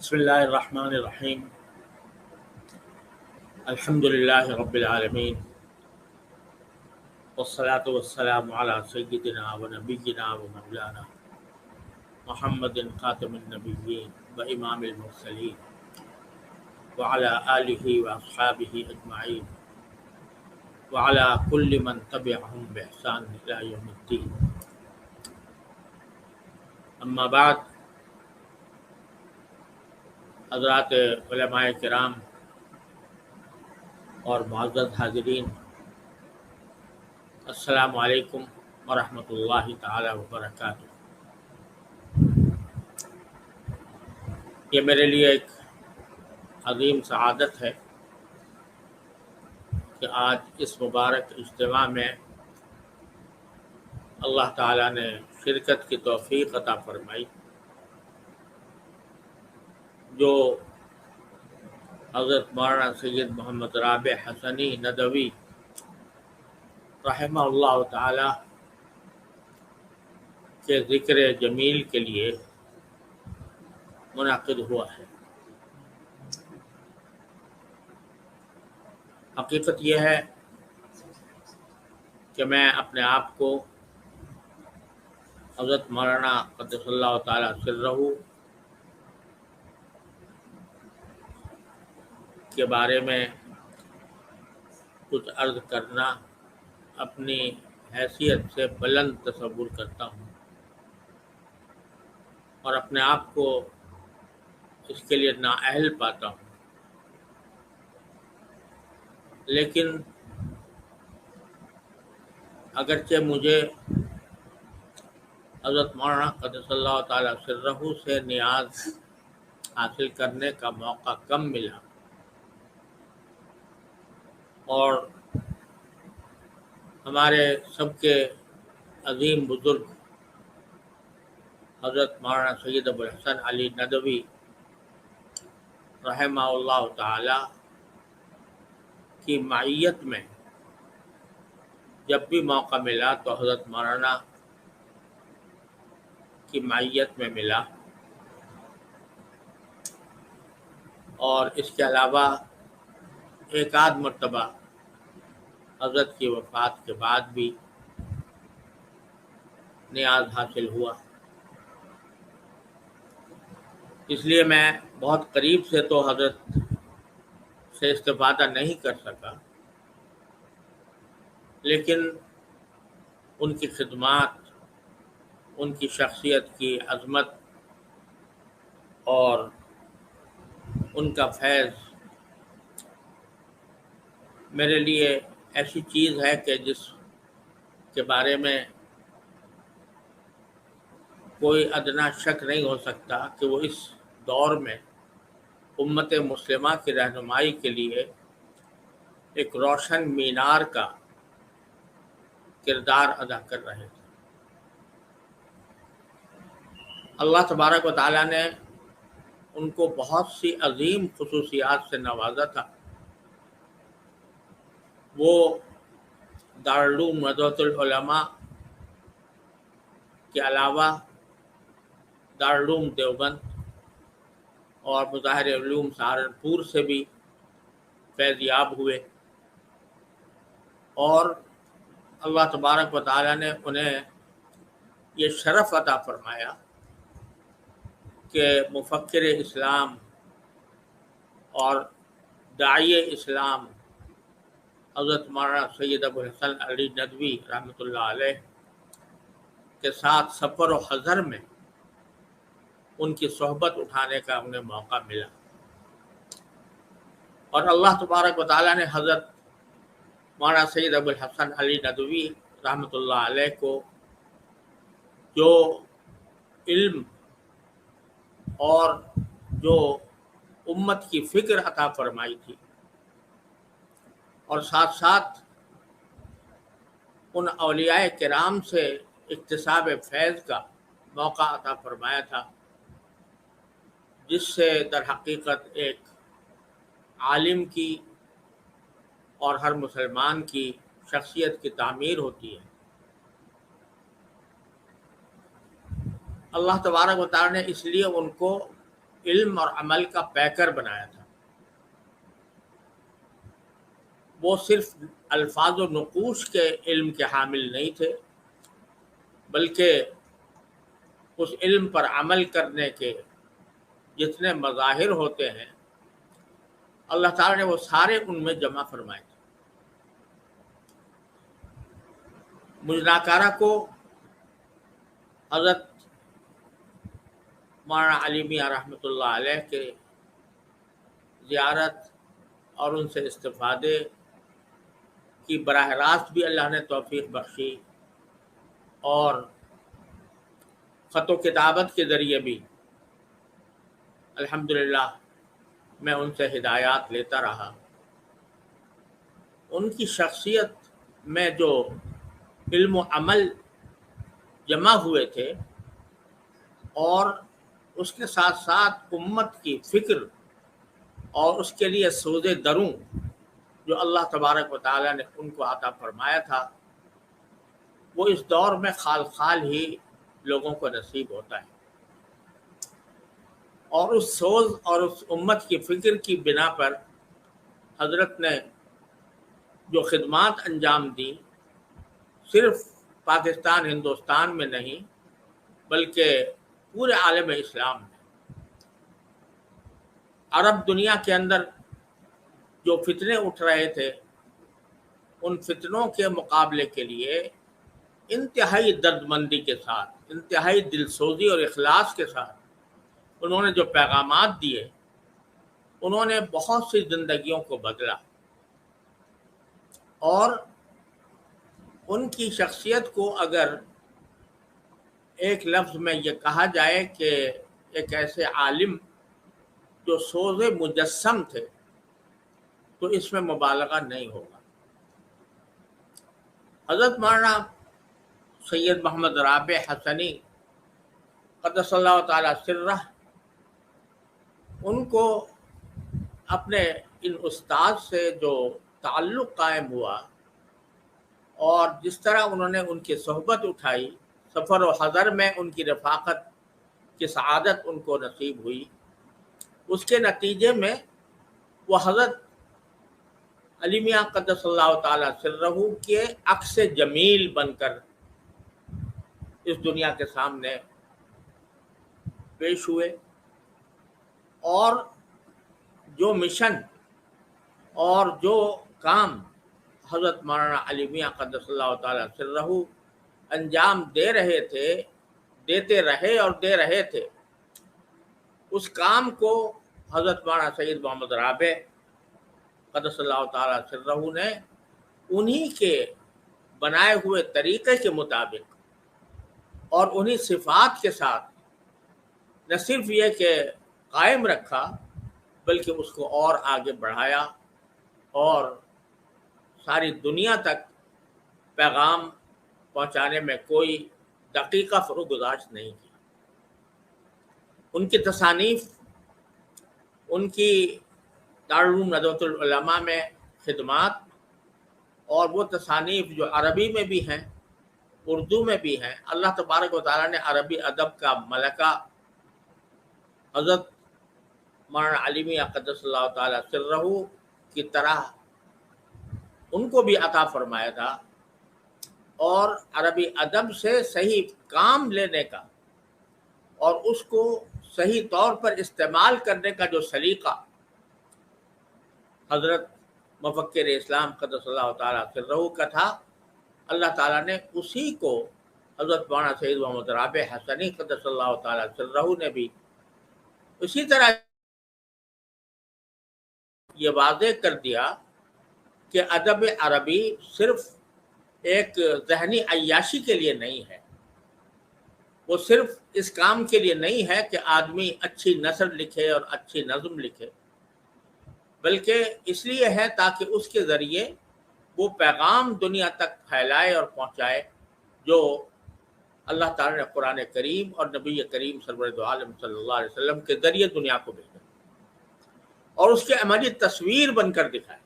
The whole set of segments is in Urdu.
بسم اللہ الرحمن الرحیم الحمد للہ رب العالمین والصلاة والسلام علی سیدنا و نبینا و مولانا محمد خاتم النبیین و امام المرسلین وعلی آلہ و اصحابہ اجمعین وعلی کل من تبعہم بإحسان الی یوم الدین. اما بعد، حضرات علماء کرام اور معزز حاضرین، السلام علیکم ورحمۃ اللہ تعالی وبرکاتہ. یہ میرے لیے ایک عظیم سعادت ہے کہ آج اس مبارک اجتماع میں اللہ تعالیٰ نے شرکت کی توفیق عطا فرمائی. جو حضرت مولانا سید محمد رابع حسنی ندوی رحمہ اللہ تعالی کے ذکر جمیل کے لیے منعقد ہوا ہے. حقیقت یہ ہے کہ میں اپنے آپ کو حضرت مولانا قدس اللہ تعالی سرہ کے بارے میں کچھ عرض کرنا اپنی حیثیت سے بلند تصور کرتا ہوں اور اپنے آپ کو اس کے لیے نااہل پاتا ہوں. لیکن اگرچہ مجھے حضرت مولانا قدس اللہ تعالی سرہ سے نیاز حاصل کرنے کا موقع کم ملا اور ہمارے سب کے عظیم بزرگ حضرت مولانا سید ابوالحسن علی ندوی رحمہ اللہ تعالی کی معیت میں جب بھی موقع ملا تو حضرت مولانا کی معیت میں ملا، اور اس کے علاوہ ایک آدھ مرتبہ حضرت کی وفات کے بعد بھی نیاز حاصل ہوا. اس لیے میں بہت قریب سے تو حضرت سے استفادہ نہیں کر سکا، لیکن ان کی خدمات، ان کی شخصیت کی عظمت اور ان کا فیض میرے لیے ایسی چیز ہے کہ جس کے بارے میں کوئی ادنا شک نہیں ہو سکتا کہ وہ اس دور میں امت مسلمہ کی رہنمائی کے لیے ایک روشن مینار کا کردار ادا کر رہے تھے. اللہ تبارک و تعالیٰ نے ان کو بہت سی عظیم خصوصیات سے نوازا تھا. وہ دارالعلوم ندوۃ العلماء کے علاوہ دارالعلوم دیوبند اور مظاہر علوم سہارنپور سے بھی فیض یاب ہوئے، اور اللہ تبارک و تعالیٰ نے انہیں یہ شرف عطا فرمایا کہ مفکر اسلام اور داعی اسلام حضرت مولانا سید ابوالحسن علی ندوی رحمۃ اللہ علیہ کے ساتھ سفر و حضر میں ان کی صحبت اٹھانے کا انہیں موقع ملا. اور اللہ تبارک و تعالیٰ نے حضرت مولانا سید ابوالحسن علی ندوی رحمۃ اللہ علیہ کو جو علم اور جو امت کی فکر عطا فرمائی تھی، اور ساتھ ساتھ ان اولیاء کرام سے اکتساب فیض کا موقع عطا فرمایا تھا، جس سے در حقیقت ایک عالم کی اور ہر مسلمان کی شخصیت کی تعمیر ہوتی ہے. اللہ تبارک و تعالیٰ نے اس لیے ان کو علم اور عمل کا پیکر بنایا تھا. وہ صرف الفاظ و نقوش کے علم کے حامل نہیں تھے، بلکہ اس علم پر عمل کرنے کے جتنے مظاہر ہوتے ہیں اللہ تعالیٰ نے وہ سارے ان میں جمع فرمائے تھے. مجناکارہ کو حضرت مولانا علی میاں رحمۃ اللہ علیہ کے زیارت اور ان سے استفادے کی براہ راست بھی اللہ نے توفیق بخشی، اور خط و کتابت کے ذریعے بھی الحمدللہ میں ان سے ہدایات لیتا رہا. ان کی شخصیت میں جو علم و عمل جمع ہوئے تھے اور اس کے ساتھ ساتھ امت کی فکر اور اس کے لیے سوز دروں جو اللہ تبارک و تعالیٰ نے ان کو عطا فرمایا تھا، وہ اس دور میں خال خال ہی لوگوں کو نصیب ہوتا ہے. اور اس سوز اور اس امت کی فکر کی بنا پر حضرت نے جو خدمات انجام دی، صرف پاکستان ہندوستان میں نہیں بلکہ پورے عالم اسلام میں. عرب دنیا کے اندر جو فتنے اٹھ رہے تھے، ان فتنوں کے مقابلے کے لیے انتہائی درد مندی کے ساتھ، انتہائی دل سوزی اور اخلاص کے ساتھ انہوں نے جو پیغامات دیے، انہوں نے بہت سی زندگیوں کو بدلا. اور ان کی شخصیت کو اگر ایک لفظ میں یہ کہا جائے کہ ایک ایسے عالم جو سوز مجسم تھے، تو اس میں مبالغہ نہیں ہوگا. حضرت مولانا سید محمد رابع حسنی قدس اللہ تعالی سرہ، ان کو اپنے ان استاد سے جو تعلق قائم ہوا اور جس طرح انہوں نے ان کی صحبت اٹھائی، سفر و حضر میں ان کی رفاقت کی سعادت ان کو نصیب ہوئی، اس کے نتیجے میں وہ حضرت علی میاں قدس اللہ تعالی سرہ کے عکس جمیل بن کر اس دنیا کے سامنے پیش ہوئے. اور جو مشن اور جو کام حضرت مولانا علی میاں قدس اللہ تعالی سرہ انجام دے رہے تھے، دیتے رہے اور دے رہے تھے، اس کام کو حضرت مولانا سید محمد رابع قدس اللہ تعالی سرہ نے انہی کے بنائے ہوئے طریقے کے مطابق اور انہی صفات کے ساتھ نہ صرف یہ کہ قائم رکھا، بلکہ اس کو اور آگے بڑھایا اور ساری دنیا تک پیغام پہنچانے میں کوئی دقیقہ فرو گزاشت نہیں کی. ان کی تصانیف، ان کی دارالعلوم ندوۃ العلماء میں خدمات، اور وہ تصانیف جو عربی میں بھی ہیں، اردو میں بھی ہیں. اللہ تبارک و تعالیٰ نے عربی ادب کا ملکہ حضرت مولانا علی میاں قدس اللہ تعالی سرہ کی طرح ان کو بھی عطا فرمایا تھا، اور عربی ادب سے صحیح کام لینے کا اور اس کو صحیح طور پر استعمال کرنے کا جو سلیقہ حضرت مفکر اسلام قدس اللہ تعالی سرہ کا تھا، اللہ تعالیٰ نے اسی کو حضرت مولانا سید محمد رابع حسنی قدس اللہ تعالی سرہ نے بھی اسی طرح یہ واضح کر دیا کہ ادب عربی صرف ایک ذہنی عیاشی کے لیے نہیں ہے، وہ صرف اس کام کے لیے نہیں ہے کہ آدمی اچھی نثر لکھے اور اچھی نظم لکھے، بلکہ اس لیے ہے تاکہ اس کے ذریعے وہ پیغام دنیا تک پھیلائے اور پہنچائے جو اللہ تعالیٰ نے قرآن کریم اور نبی کریم سرور دو عالم صلی اللہ علیہ وسلم کے ذریعے دنیا کو بھیجا اور اس کے عملی تصویر بن کر دکھائے.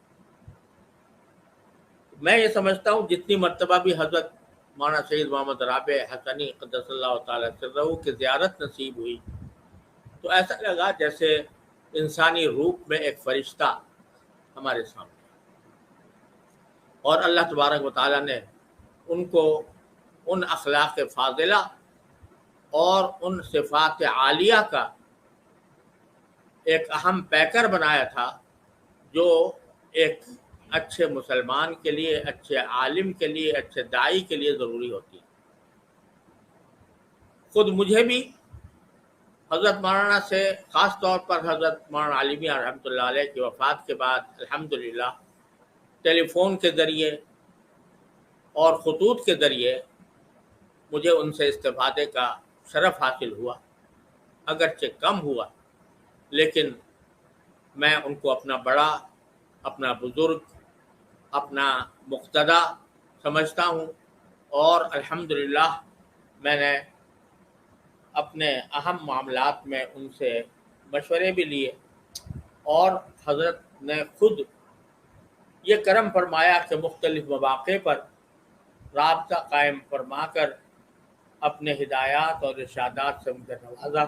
میں یہ سمجھتا ہوں جتنی مرتبہ بھی حضرت مولانا سید محمد رابع حسنی قدس اللہ تعالی سرہ کی زیارت نصیب ہوئی، تو ایسا لگا جیسے انسانی روپ میں ایک فرشتہ ہمارے سامنے، اور اللہ تبارک و تعالیٰ نے ان کو ان اخلاق فاضلہ اور ان صفات عالیہ کا ایک اہم پیکر بنایا تھا جو ایک اچھے مسلمان کے لیے، اچھے عالم کے لیے، اچھے داعی کے لیے ضروری ہوتی ہے۔ خود مجھے بھی حضرت مولانا سے، خاص طور پر حضرت مولانا علی میاں رحمۃ اللہ علیہ کی وفات کے بعد الحمدللہ ٹیلی فون کے ذریعے اور خطوط کے ذریعے مجھے ان سے استفادے کا شرف حاصل ہوا، اگرچہ کم ہوا، لیکن میں ان کو اپنا بڑا، اپنا بزرگ، اپنا مقتدی سمجھتا ہوں، اور الحمدللہ میں نے اپنے اہم معاملات میں ان سے مشورے بھی لیے، اور حضرت نے خود یہ کرم فرمایا کہ مختلف مواقع پر رابطہ قائم فرما کر اپنے ہدایات اور ارشادات سے مجھے نوازا۔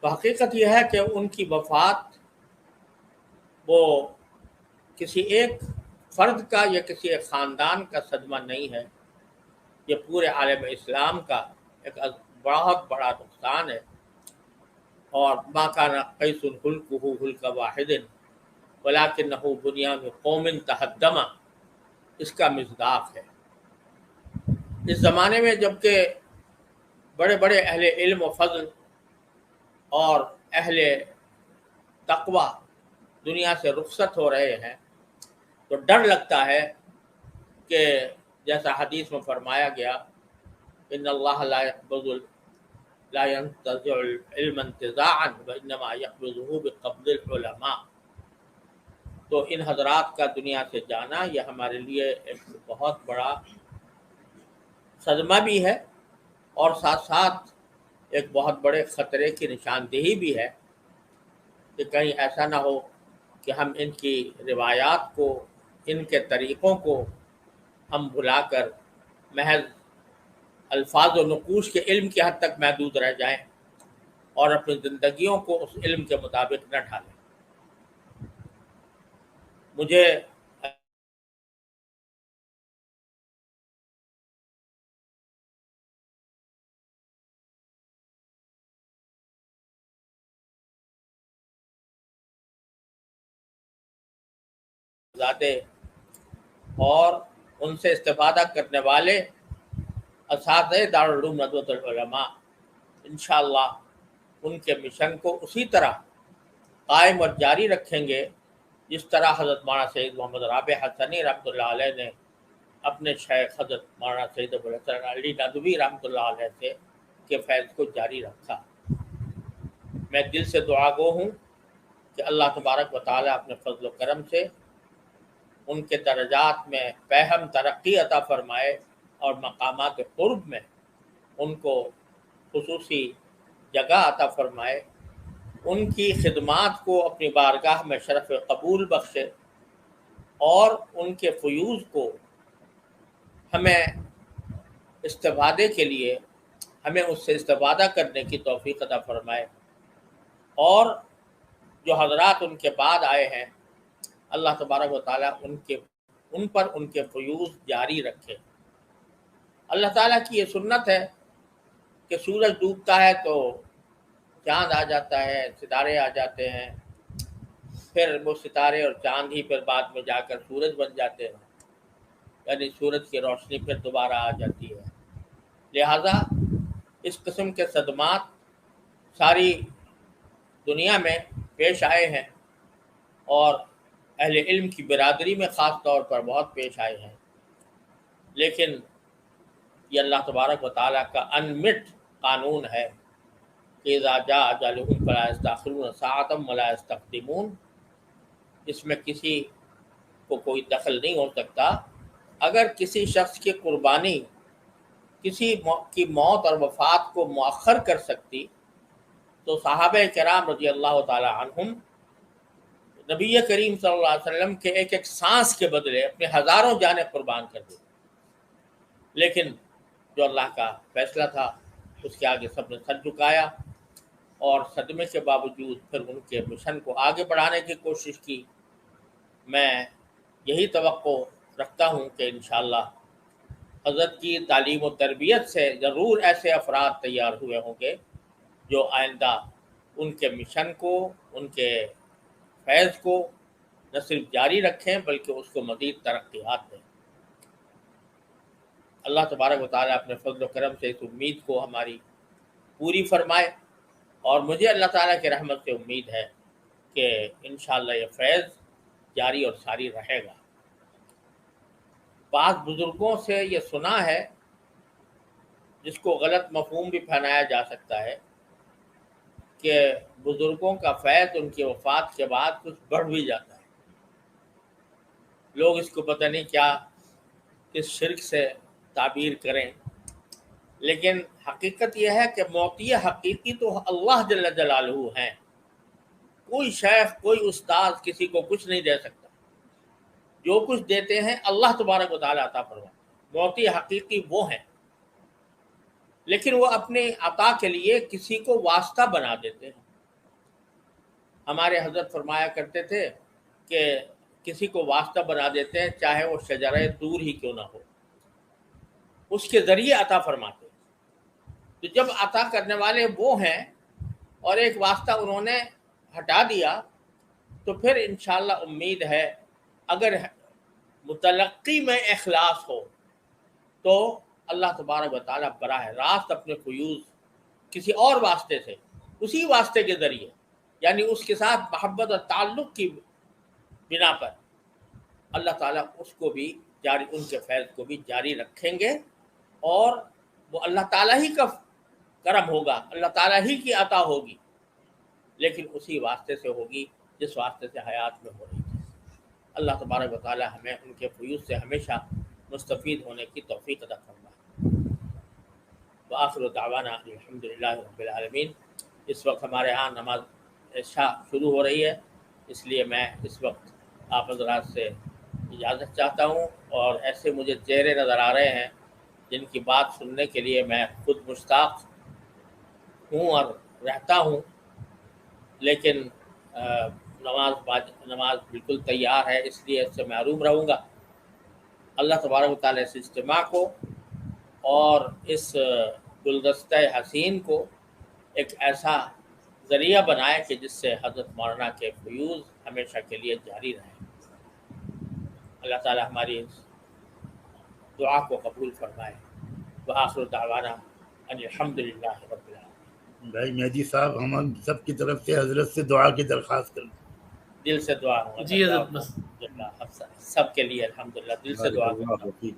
تو حقیقت یہ ہے کہ ان کی وفات وہ کسی ایک فرد کا یا کسی ایک خاندان کا صدمہ نہیں ہے، یہ پورے عالم اسلام کا ایک بہت بڑا نقصان ہے۔ اور ما کان قیس خلقہ خلق واحد ولکنہ بنیان قوم تہدم، اس کا مصداق ہے۔ اس زمانے میں جبکہ بڑے بڑے اہل علم و فضل اور اہل تقوی دنیا سے رخصت ہو رہے ہیں، تو ڈر لگتا ہے کہ جیسا حدیث میں فرمایا گیا، ان اللہ لا ينتزع العلم انتزاعا وانما يقبضه بقبض العلماء۔ تو ان حضرات کا دنیا سے جانا یہ ہمارے لیے ایک بہت بڑا صدمہ بھی ہے، اور ساتھ ساتھ ایک بہت بڑے خطرے کی نشاندہی بھی ہے کہ کہیں ایسا نہ ہو کہ ہم ان کی روایات کو، ان کے طریقوں کو ہم بھلا کر محض الفاظ و نقوش کے علم کی حد تک محدود رہ جائیں اور اپنی زندگیوں کو اس علم کے مطابق نہ ڈھالیں۔ مجھے زیادہ اور ان سے استفادہ کرنے والے اساتذہ دارالعلوم ندوۃ العلماء انشاءاللہ ان کے مشن کو اسی طرح قائم اور جاری رکھیں گے جس طرح حضرت مولانا سید محمد رابع حسنی رحمۃ اللہ علیہ نے اپنے شیخ حضرت مولانا سید ابوالحسن علی ندوی رحمۃ اللہ علیہ سے کے فیض کو جاری رکھا۔ میں دل سے دعا گو ہوں کہ اللہ تبارک و تعالیٰ اپنے فضل و کرم سے ان کے درجات میں فہم ترقی عطا فرمائے، اور مقامات قرب میں ان کو خصوصی جگہ عطا فرمائے، ان کی خدمات کو اپنی بارگاہ میں شرف قبول بخشے، اور ان کے فیوض کو ہمیں استفادے کے لیے، ہمیں اس سے استفادہ کرنے کی توفیق عطا فرمائے، اور جو حضرات ان کے بعد آئے ہیں اللہ تبارک و تعالیٰ ان پر ان کے فیوض جاری رکھے۔ اللہ تعالیٰ کی یہ سنت ہے کہ سورج ڈوبتا ہے تو چاند آ جاتا ہے، ستارے آ جاتے ہیں، پھر وہ ستارے اور چاند ہی پھر بعد میں جا کر سورج بن جاتے ہیں، یعنی سورج کی روشنی پھر دوبارہ آ جاتی ہے۔ لہذا اس قسم کے صدمات ساری دنیا میں پیش آئے ہیں، اور اہل علم کی برادری میں خاص طور پر بہت پیش آئے ہیں، لیکن یہ اللہ تبارک و تعالیٰ کا انمٹ قانون ہے کہ اذا جاء اجلهم فلا يستأخرون ساعة ولا يستقدمون، اس میں کسی کو کوئی دخل نہیں ہو سکتا۔ اگر کسی شخص کی قربانی کسی کی موت اور وفات کو مؤخر کر سکتی تو صحابہ کرام رضی اللہ تعالی عنہم نبی کریم صلی اللہ علیہ وسلم کے ایک ایک سانس کے بدلے اپنے ہزاروں جانیں قربان کر دی، لیکن جو اللہ کا فیصلہ تھا اس کے آگے سب نے سر جھکایا، اور صدمے کے باوجود پھر ان کے مشن کو آگے بڑھانے کی کوشش کی۔ میں یہی توقع رکھتا ہوں کہ انشاءاللہ حضرت کی تعلیم و تربیت سے ضرور ایسے افراد تیار ہوئے ہوں گے جو آئندہ ان کے مشن کو، ان کے فیض کو نہ صرف جاری رکھیں بلکہ اس کو مزید ترقیات دیں۔ اللہ تبارک و تعالیٰ اپنے فضل و کرم سے اس امید کو ہماری پوری فرمائے، اور مجھے اللہ تعالیٰ کی رحمت سے امید ہے کہ انشاءاللہ یہ فیض جاری اور ساری رہے گا۔ بعض بزرگوں سے یہ سنا ہے، جس کو غلط مفہوم بھی پہنایا جا سکتا ہے، کہ بزرگوں کا فیض ان کی وفات کے بعد کچھ بڑھ بھی جاتا ہے۔ لوگ اس کو پتہ نہیں کیا کس شرک سے تعبیر کریں، لیکن حقیقت یہ ہے کہ معطی حقیقی تو اللہ جل جلالہ ہیں۔ کوئی شیخ، کوئی استاد کسی کو کچھ نہیں دے سکتا۔ جو کچھ دیتے ہیں اللہ تبارک و تعالیٰ عطا فرماتے ہیں۔ معطی حقیقی وہ ہیں، لیکن وہ اپنے عطا کے لیے کسی کو واسطہ بنا دیتے ہیں۔ ہمارے حضرت فرمایا کرتے تھے کہ کسی کو واسطہ بنا دیتے ہیں، چاہے وہ شجرہ طور ہی کیوں نہ ہو، اس کے ذریعے عطا فرماتے ہیں۔ تو جب عطا کرنے والے وہ ہیں اور ایک واسطہ انہوں نے ہٹا دیا، تو پھر انشاءاللہ امید ہے اگر متلقی میں اخلاص ہو تو اللہ تبارک و تعالیٰ براہ راست اپنے فیوز کسی اور واسطے سے، اسی واسطے کے ذریعے، یعنی اس کے ساتھ محبت اور تعلق کی بنا پر، اللہ تعالیٰ اس کو بھی جاری، ان کے فیض کو بھی جاری رکھیں گے، اور وہ اللہ تعالیٰ ہی کا کرم ہوگا، اللہ تعالیٰ ہی کی عطا ہوگی، لیکن اسی واسطے سے ہوگی جس واسطے سے حیات میں ہو رہی تھی۔ اللہ تبارک و تعالیٰ ہمیں ان کے فیوز سے ہمیشہ مستفید ہونے کی توفیق عطا فرمائے۔ وآخر دعوانا الحمدللہ رب العالمین۔ اس وقت ہمارے ہاں نماز عشاء شروع ہو رہی ہے، اس لیے میں اس وقت آپ حضرات سے اجازت چاہتا ہوں، اور ایسے مجھے چہرے نظر آ رہے ہیں جن کی بات سننے کے لیے میں خود مشتاق ہوں اور رہتا ہوں، لیکن نماز بالکل تیار ہے، اس لیے اس سے محروم رہوں گا۔ اللہ تبارک و تعالیٰ اس اجتماع کو اور اس گلدستہ حسین کو ایک ایسا ذریعہ بنائے کہ جس سے حضرت مولانا کے فیوز ہمیشہ کے لیے جاری رہے۔ اللہ تعالیٰ ہماری اس دعا کو قبول فرمائے۔ وآخر دعوانا ان الحمدللہ رب العالمین۔ بھائی مہدی صاحب، ہم سب کی طرف سے حضرت سے دعا کی درخواست کریں۔ دل سے دعا ہوں جی حضرت، سب کے لیے الحمدللہ دل سے دعا کرتا ہوں،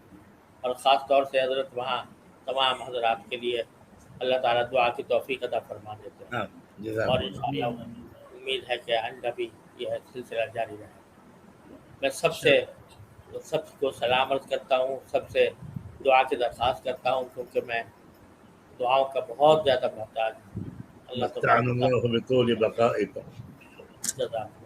اور خاص طور سے حضرت وہاں تمام حضرات کے لیے اللہ تعالیٰ دعا کی توفیق عطا فرما دیتے ہیں، اور انشاءاللہ امید ہے کہ آئندہ بھی یہ سلسلہ جاری رہے۔ میں سب کو سلام عرض کرتا ہوں، سب سے دعا کی درخواست کرتا ہوں، کیونکہ میں دعاؤں کا بہت زیادہ محتاج ہوں۔ اللہ تعالیٰ بقائے جزاک